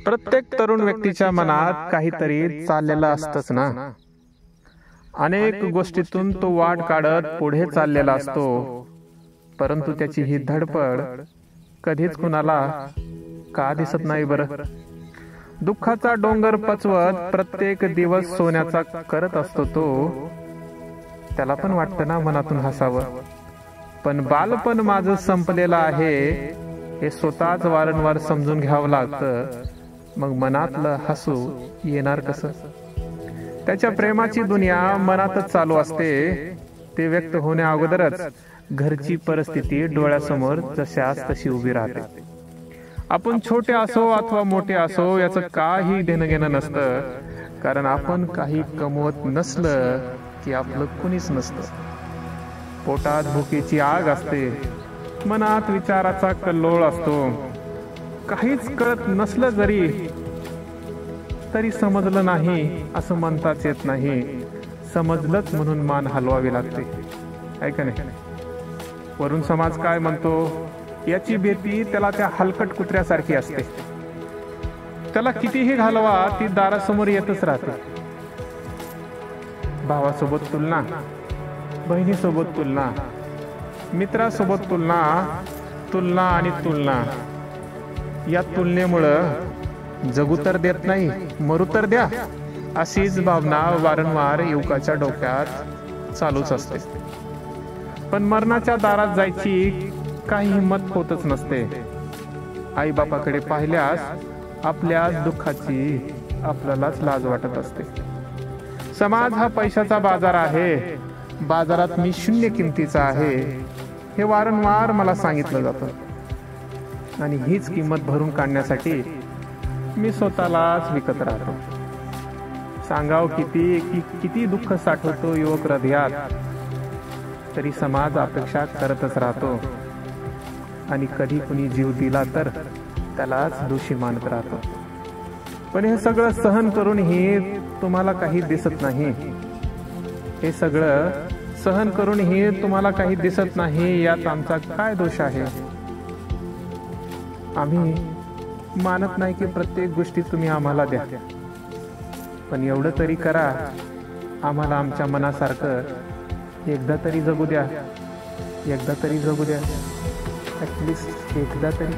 प्रत्येक तरुण व्यक्तीच्या मनात काहीतरी चाललेलं असतंच ना। अनेक गोष्टीतून तो वाट काढत पुढे चाललेला असतो, परंतु त्याची ही धडपड कधीच कुणाला का दिसत नाही बरं? दुःखाचा डोंगर पचवत प्रत्येक दिवस सोन्याचा करत असतो तो। त्याला पण वाटतं ना मनातून हसावं, पण बालपण माझं संपलेलं आहे हे स्वतःच वारंवार समजून घ्यावं लागतं। मग मनातलं हसू येणार कसं? त्याच्या प्रेमाची दुनिया मनातच चालू असते। ते व्यक्त होण्या अगोदरच घरची परिस्थिती डोळ्यासमोर जशास तशी उभी राहते। आपण छोटे असो अथवा मोठे असो याचं काही देणं घेणं नसतं, कारण आपण काही कमवत नसलं की आपलं कुणीच नसतं। पोटात भुकेची आग असते, मनात विचाराचा कल्लोळ असतो। काहीच कळत नसलं तरी समजलं नाही असं म्हणताच येत नाही। समजलंच म्हणून मान हलवावी लागते, आहे का नाही? वरून समाज काय म्हणतो याची भीती त्याला त्या हलकट कुत्र्यासारखी असते। त्याला कितीही घालवा ती दारासमोर येतच राहते। भावासोबत तुलना, बहिणीसोबत तुलना, मित्रासोबत तुलना, तुलना आणि तुलना। या तुलनेमुळं जगू तर देत नाही, मरू तर द्या, अशीच भावना वारंवार युवकाच्या डोक्यात चालूच असते। पण मरणाच्या दारात जायची काही हिंमत होतच नसते। आई बापाकडे पाहिल्यास आपल्या दुःखाची आपल्यालाच लाज वाटत असते। समाज हा पैशाचा बाजार आहे, बाजारात मी शून्य किमतीचा आहे हे वारंवार मला सांगितलं जातं। आणि हीच किंमत भरून काढण्यासाठी मी स्वतःलाच विकत राहतो। सांगाव किती दुःख साठवतो युवक हृदयात, तरी समाज अपेक्षा करतच राहतो। आणि कधी कुणी जीव दिला तर त्यालाच दोषी मानत राहतो। पण हे सगळं सहन करूनही तुम्हाला काही दिसत नाही। हे सगळं सहन करूनही तुम्हाला काही दिसत नाही, यात आमचा काय दोष आहे? आम्ही मानत नाही की प्रत्येक गोष्टी तुम्ही आम्हाला द्या, पण एवढं तरी करा, आम्हाला आमच्या मनासारखं एकदा तरी जगू द्या, एकदा तरी जगू द्या, ॲटलिस्ट एकदा तरी।